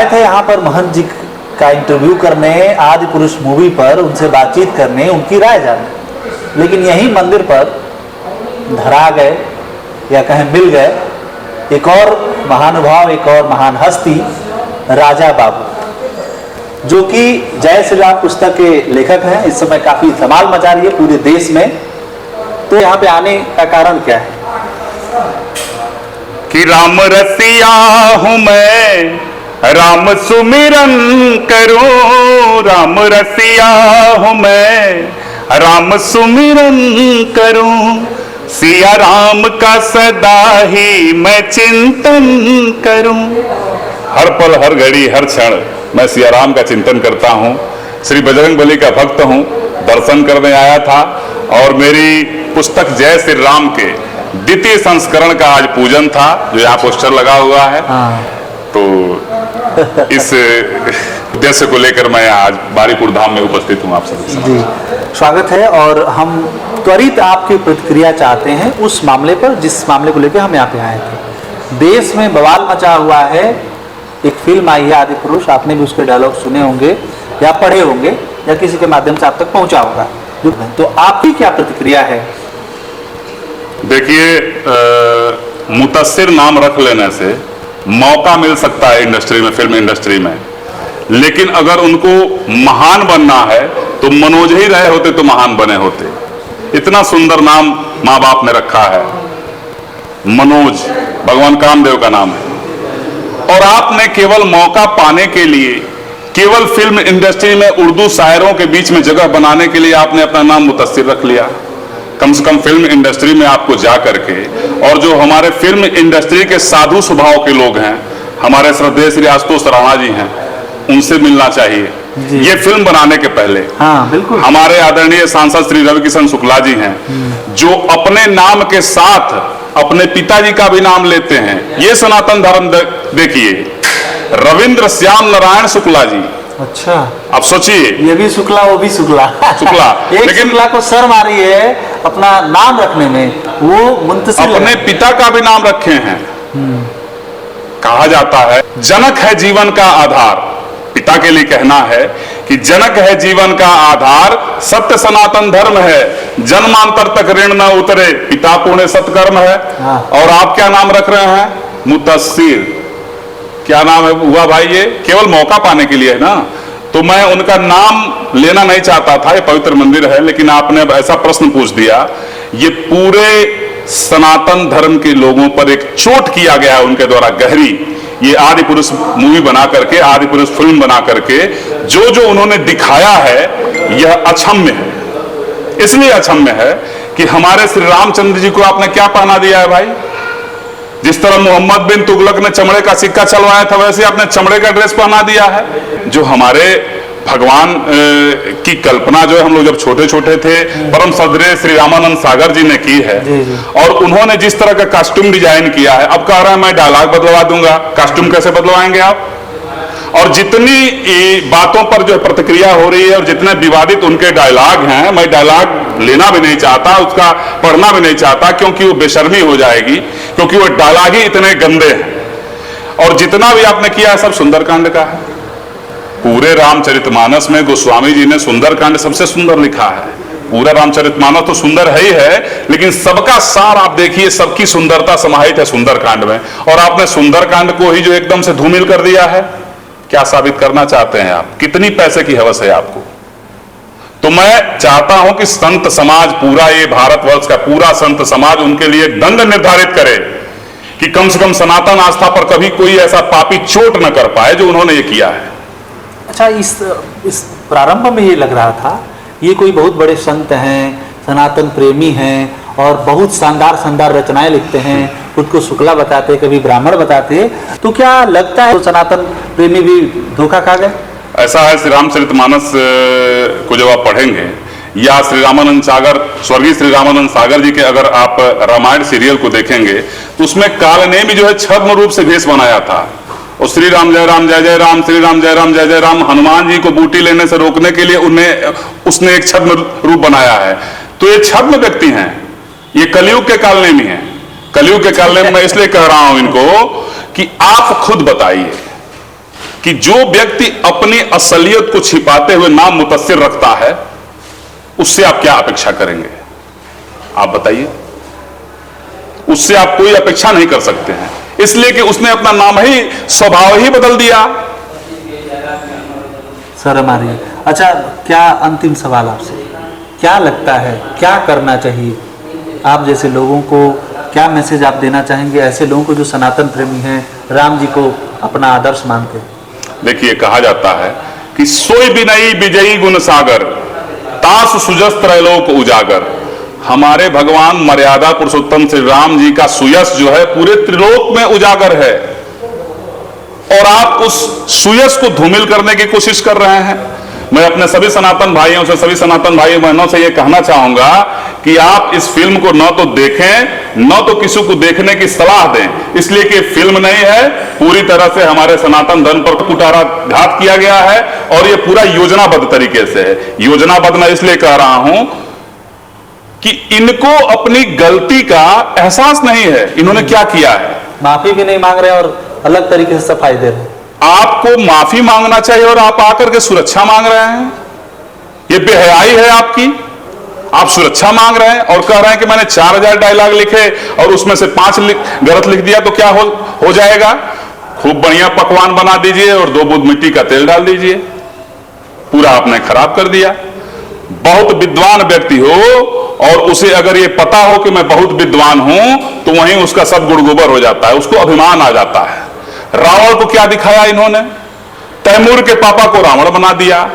आए थे यहाँ पर महंत जी का इंटरव्यू करने, आदि पुरुष मूवी पर उनसे बातचीत करने, उनकी राय जानने, लेकिन यही मंदिर पर धरा गए या कहें मिल गए एक और महानुभाव, एक और महान हस्ती, राजा बाबू, जो कि जय श्री राम पुस्तक के लेखक हैं। इस समय काफी धमाल मचा रही है पूरे देश में। तो यहाँ पे आने का कारण क्या है? कि राम रसिया हूं मैं, राम सुमिरन करूं, राम रसिया हूं मैं, राम सुमिरन करूं, सिया राम का सदा ही मैं चिंतन करूं। हर पल, हर घड़ी, हर क्षण मैं सिया राम का चिंतन करता हूं। श्री बजरंगबली का भक्त हूं, दर्शन करने आया था और मेरी पुस्तक जय श्री राम के द्वितीय संस्करण का आज पूजन था, जो यहाँ पोस्टर लगा हुआ है। तो इस उद्देश्य को लेकर मैं आज बारीपुर धाम में उपस्थित हूँ आप सभी। जी, स्वागत है। और हम त्वरित आपकी प्रतिक्रिया चाहते हैं उस मामले पर जिस मामले को लेकर हम यहाँ पे आए थे। देश में बवाल मचा हुआ है। एक फिल्म आई है आदि पुरुष, आपने भी उसके डायलॉग सुने होंगे या पढ़े होंगे या किसी के माध्यम से आप तक पहुंचा होगा, तो आपकी क्या प्रतिक्रिया है? देखिए, मुतस्सिर नाम रख लेने से मौका मिल सकता है इंडस्ट्री में, फिल्म इंडस्ट्री में, लेकिन अगर उनको महान बनना है तो मनोज ही रहे होते तो महान बने होते। इतना सुंदर नाम माँ बाप ने रखा है, मनोज, भगवान कामदेव का नाम है। और आपने केवल मौका पाने के लिए, केवल फिल्म इंडस्ट्री में उर्दू शायरों के बीच में जगह बनाने के लिए आपने अपना नाम मुतस्सिर रख लिया। कम से कम फिल्म इंडस्ट्री में आपको जा करके, और जो हमारे फिल्म इंडस्ट्री के साधु स्वभाव के लोग हैं, हमारे श्रद्धेय श्री आशुतोष राणा जी हैं, उनसे मिलना चाहिए ये फिल्म बनाने के पहले। हाँ, बिल्कुल। हमारे आदरणीय सांसद श्री रविकिशन शुक्ला जी हैं, जो अपने नाम के साथ अपने पिताजी का भी नाम लेते हैं। ये सनातन धर्म देखिए, रविंद्र श्याम नारायण शुक्ला जी। अच्छा, अब सोचिए, ये भी शुक्ला, वो भी शुक्ला। शुक्ला एक लेकिन शुक्ला को शर्म आ रही है अपना नाम रखने में, वो मुंतसिर अपने पिता का भी नाम रखे हैं। कहा जाता है जनक है जीवन का आधार। पिता के लिए कहना है कि जनक है जीवन का आधार, सत्य सनातन धर्म है, जन्मांतर तक ऋण न उतरे, पिता पुण्य सत्कर्म है। और आप क्या नाम रख रहे हैं? मुतस्सिर। क्या नाम है हुआ भाई? ये केवल मौका पाने के लिए है ना। तो मैं उनका नाम लेना नहीं चाहता था, ये पवित्र मंदिर है, लेकिन आपने अब ऐसा प्रश्न पूछ दिया। ये पूरे सनातन धर्म के लोगों पर एक चोट किया गया है उनके द्वारा गहरी। ये आदि पुरुष मूवी बना करके, आदि पुरुष फिल्म बना करके जो जो उन्होंने दिखाया है, यह अक्षम्य है। इसलिए अक्षम्य है कि हमारे श्री रामचंद्र जी को आपने क्या पहना दिया है भाई? जिस तरह मोहम्मद बिन तुगलक ने चमड़े का सिक्का चलवाया था, वैसे आपने चमड़े का ड्रेस पहना दिया है। जो हमारे भगवान की कल्पना जो है, हम लोग जब छोटे छोटे थे, परम श्रद्धेय श्री रामानंद सागर जी ने की है, और उन्होंने जिस तरह का कॉस्ट्यूम डिजाइन किया है, अब कह रहा है मैं डायलॉग बदलवा दूंगा। कॉस्ट्यूम कैसे बदलवाएंगे आप? और जितनी बातों पर जो प्रतिक्रिया हो रही है और जितने विवादित उनके डायलॉग हैं, मैं डायलॉग लेना भी नहीं चाहता, उसका पढ़ना भी नहीं चाहता, क्योंकि वो बेशर्मी हो जाएगी, क्योंकि वो डायलॉग ही इतने गंदे हैं। और जितना भी आपने किया है सब सुंदरकांड का है। पूरे रामचरितमानस में गोस्वामी जी ने सुंदरकांड सबसे सुंदर लिखा है। पूरा रामचरितमानस तो सुंदर है ही है, लेकिन सबका सार आप देखिए, सबकी सुंदरता समाहित है सुंदरकांड में। और आपने सुंदरकांड को ही जो एकदम से धूमिल कर दिया है, क्या साबित करना चाहते हैं आप? कितनी पैसे की हवस है आपको? तो मैं चाहता हूं कि संत समाज, पूरा ये भारतवर्ष का पूरा संत समाज उनके लिए दंड निर्धारित करे कि कम से कम सनातन आस्था पर कभी कोई ऐसा पापी चोट न कर पाए जो उन्होंने ये किया है। अच्छा, इस प्रारंभ में ये लग रहा था ये कोई बहुत बड़े संत हैं, सनातन प्रेमी हैं और बहुत शानदार शानदार रचनाएं लिखते हैं, खुद को शुक्ला बताते, कभी ब्राह्मण बताते, तो क्या लगता है तो सनातन प्रेमी भी धोखा खा गए? ऐसा है, श्री रामचरितमानस को जब आप पढ़ेंगे, या श्री रामानंद सागर, स्वर्गीय श्री रामानंद सागर जी के अगर आप रामायण सीरियल को देखेंगे, तो उसमें काल ने भी जो है छद्म रूप से भेष बनाया था। और श्री राम जय राम जय जय राम, श्री राम जय राम जय जय राम, हनुमान जी को बूटी लेने से रोकने के लिए उसने एक छद्म रूप बनाया है। तो ये छद्म व्यक्ति हैं, ये कलयुग के कालनेमी हैं। कलयुग के कालनेमी मैं इसलिए कह रहा हूं इनको कि आप खुद बताइए, कि जो व्यक्ति अपनी असलियत को छिपाते हुए नाम मुतस्सिर रखता है, उससे आप क्या अपेक्षा करेंगे? आप बताइए। उससे आप कोई अपेक्षा नहीं कर सकते हैं, इसलिए कि उसने अपना नाम ही, स्वभाव ही बदल दिया। सर हमारी अच्छा, क्या अंतिम सवाल आपसे, क्या लगता है क्या करना चाहिए आप जैसे लोगों को, क्या मैसेज आप देना चाहेंगे ऐसे लोगों को जो सनातन प्रेमी हैं, राम जी को अपना आदर्श मानते हैं? देखिए, कहा जाता है कि सोई बिनई विजयी गुण सागर, तास सुजस त्रैलोक उजागर। हमारे भगवान मर्यादा पुरुषोत्तम श्री राम जी का सुयश जो है पूरे त्रिलोक में उजागर है, और आप उस सुयश को धूमिल करने की कोशिश कर रहे हैं। मैं अपने सभी सनातन भाइयों से, सभी सनातन भाई बहनों से यह कहना चाहूंगा कि आप इस फिल्म को न तो देखें, न तो किसी को देखने की सलाह दें, इसलिए कि फिल्म नहीं है, पूरी तरह से हमारे सनातन धर्म पर कुठाराघात किया गया है, और यह पूरा योजनाबद्ध तरीके से है। योजनाबद्ध मैं इसलिए कह रहा हूं कि इनको अपनी गलती का एहसास नहीं है। इन्होंने क्या किया है? माफी भी नहीं मांग रहे और अलग तरीके से सफाई दे रहे हैं। आपको माफी मांगना चाहिए और आप आकर के सुरक्षा मांग रहे हैं। यह बेहयाई है आपकी। आप सुरक्षा मांग रहे हैं और कह रहे हैं कि मैंने 4000 डायलॉग लिखे और उसमें से 5 गलत लिख दिया तो क्या हो जाएगा? खूब बढ़िया पकवान बना दीजिए और 2 बूंद मिट्टी का तेल डाल दीजिए, पूरा आपने खराब कर दिया। बहुत विद्वान व्यक्ति हो और उसे अगर ये पता हो कि मैं बहुत विद्वान हूं, तो वहीं उसका सब गुड़गोबर हो जाता है, उसको अभिमान आ जाता है। रावण को क्या दिखाया इन्होंने? तैमूर के पापा को रावण बना दिया,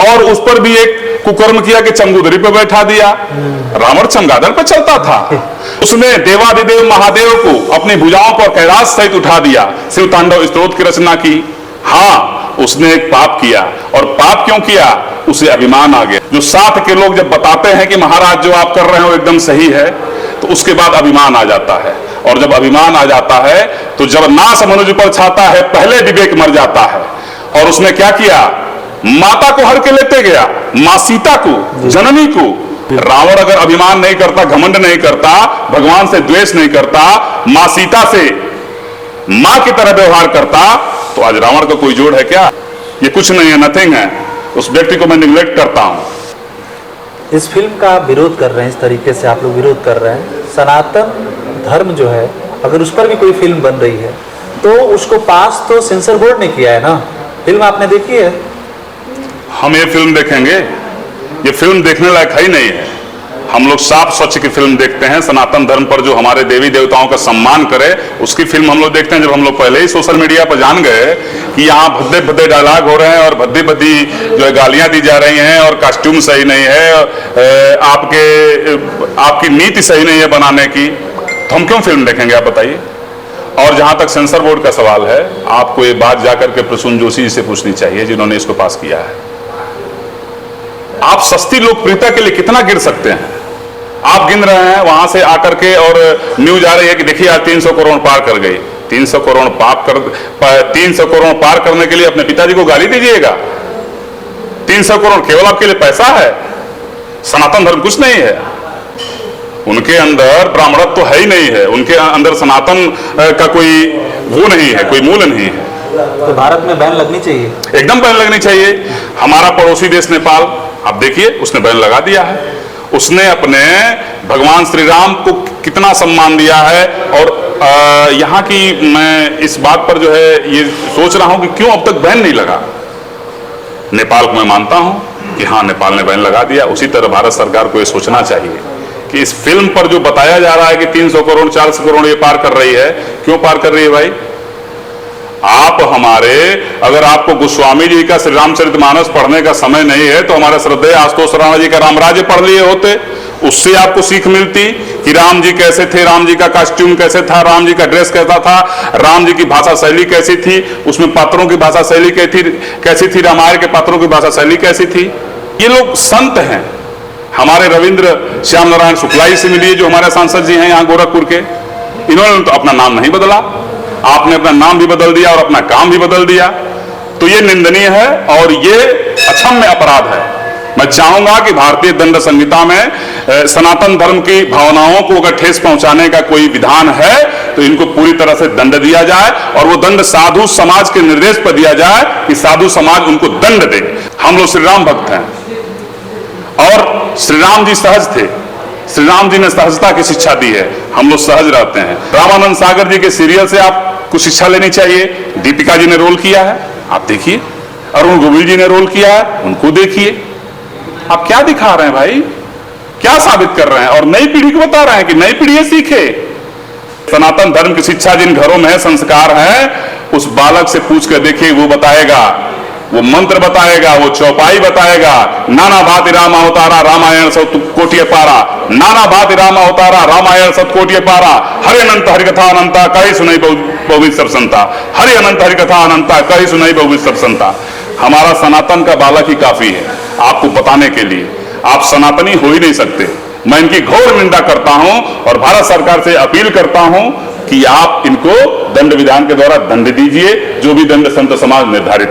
और उस पर भी एक कुकर्म किया कि चंगुदरी पे बैठा दिया। रावण चमगादड़ पर चलता था। उसने देवादिदेव महादेव को अपनी भुजाओं पर कैलाश सहित उठा दिया, शिव तांडव स्तोत्र की रचना की। हाँ, उसने एक पाप किया, और पाप क्यों किया? उसे अभिमान आ गया। जो साथ के लोग जब बताते हैं कि महाराज जो आप कर रहे हो एकदम सही है, तो उसके बाद अभिमान आ जाता है, और जब अभिमान आ जाता है तो जब नाश मनुष्य पर छाता है, पहले विवेक मर जाता है। और उसने क्या किया? माता को हर के लेते गया, मां सीता को, जननी को। रावण अगर अभिमान नहीं करता, घमंड नहीं करता, भगवान से द्वेष नहीं करता, मां सीता से मां की तरह व्यवहार करता, तो आज रावण का कोई जोड़ है क्या? ये कुछ नहीं है, नथिंग है। उस व्यक्ति को मैं निग्लेक्ट करता हूं। इस फिल्म का विरोध कर रहे हैं, इस तरीके से आप लोग विरोध कर रहे हैं। सनातन धर्म जो है, अगर उस पर भी कोई फिल्म बन रही है तो उसको पास तो सेंसर बोर्ड ने किया है ना। फिल्म आपने देखी है? हम ये फिल्म देखेंगे? ये फिल्म देखने लायक है ही नहीं है। हम लोग साफ स्वच्छ की फिल्म देखते हैं, सनातन धर्म पर जो हमारे देवी देवताओं का सम्मान करे उसकी फिल्म हम लोग देखते हैं। जब हम लोग पहले ही सोशल मीडिया पर जान गए कि यहाँ भद्दे भद्दे डायलॉग हो रहे हैं और भद्दी भद्दी जो है गालियां दी जा रही हैं, और कॉस्ट्यूम सही नहीं है, आपकी नीति सही नहीं है बनाने की, तो हम क्यों फिल्म देखेंगे? आप बताइए। और जहां तक सेंसर बोर्ड का सवाल है, आपको ये बात जाकर के प्रसून जोशी जी से पूछनी चाहिए, जिन्होंने इसको पास किया है। आप सस्ती लोकप्रियता के लिए कितना गिर सकते हैं? आप गिन रहे हैं वहां से आकर के, और न्यूज आ रही है कि देखिए आज 300 करोड़ पार कर गई। 300 करोड़ पार करने के लिए अपने पिताजी को गाली दीजिएगा? 300 करोड़ केवल आपके लिए पैसा है? सनातन धर्म कुछ नहीं है। उनके अंदर ब्राह्मणत्व तो है ही नहीं है, उनके अंदर सनातन का कोई वो नहीं है, कोई मूल नहीं है। तो भारत में बैन लगनी चाहिए, एकदम बैन लगनी चाहिए। हमारा पड़ोसी देश नेपाल, आप देखिए, उसने बैन लगा दिया है। उसने अपने भगवान श्री राम को कितना सम्मान दिया है। और यहाँ की मैं इस बात पर जो है ये सोच रहा हूं कि क्यों अब तक बैन नहीं लगा। नेपाल को मैं मानता हूं कि हाँ, नेपाल ने बैन लगा दिया। उसी तरह भारत सरकार को ये सोचना चाहिए कि इस फिल्म पर जो बताया जा रहा है कि 300 करोड़ 400 करोड़ ये पार कर रही है, क्यों पार कर रही है भाई? आप हमारे, अगर आपको गोस्वामी जी का श्री रामचरितमानस पढ़ने का समय नहीं है तो हमारे श्रद्धेय आशुतोष राणा जी का रामराज्य पढ़ लिए होते। उससे आपको सीख मिलती कि राम जी कैसे थे, राम जी का कॉस्ट्यूम कैसे था, राम जी का ड्रेस कैसा था, राम जी की भाषा शैली कैसी थी, उसमें पात्रों की भाषा शैली कैसी थी, रामायण के पात्रों की भाषा शैली कैसी थी। ये लोग संत हैं। हमारे रविंद्र श्याम नारायण शुक्ला जी से मिलिए, जो हमारे सांसद जी हैं यहाँ गोरखपुर के। इन्होंने तो अपना नाम नहीं बदला, आपने अपना नाम भी बदल दिया और अपना काम भी बदल दिया। तो ये निंदनीय है और ये अक्षम्य अपराध है। मैं चाहूंगा कि भारतीय दंड संहिता में सनातन धर्म की भावनाओं को अगर ठेस पहुंचाने का कोई विधान है तो इनको पूरी तरह से दंड दिया जाए और वो दंड साधु समाज के निर्देश पर दिया जाए कि साधु समाज उनको दंड दे। हम लोग श्री राम भक्त हैं और श्री राम जी सहज थे, श्री राम जी ने सहजता की शिक्षा दी है, हम लोग सहज रहते हैं। रामानंद सागर जी के सीरियल से आपको शिक्षा लेनी चाहिए। दीपिका जी ने रोल किया है, आप देखिए। अरुण गोविल जी ने रोल किया है, उनको देखिए। आप क्या दिखा रहे हैं भाई, क्या साबित कर रहे हैं? और नई पीढ़ी को बता रहे हैं कि नई पीढ़ी सीखे। सनातन धर्म की शिक्षा जिन घरों में है, संस्कार है, उस बालक से पूछ कर देखिए, वो बताएगा, वो मंत्र बताएगा, वो चौपाई बताएगा। नाना भांति राम अवतारा रामायण सत कोटि पारा, नाना भांति राम अवतारा रामायण सत कोटि पारा। हरि अनंत हरिकथा अनंता कही सुनई बहुविध सब संता, हरि अनंत हरिकथा अनंता कही सुनई बहुविध सब संता। हमारा सनातन का बालक ही काफी है आपको बताने के लिए। आप सनातनी हो ही नहीं सकते। मैं इनकी घोर निंदा करता हूं और भारत सरकार से अपील करता हूं कि आप इनको दंड विधान के द्वारा दंड दीजिए, जो भी दंड संत समाज निर्धारित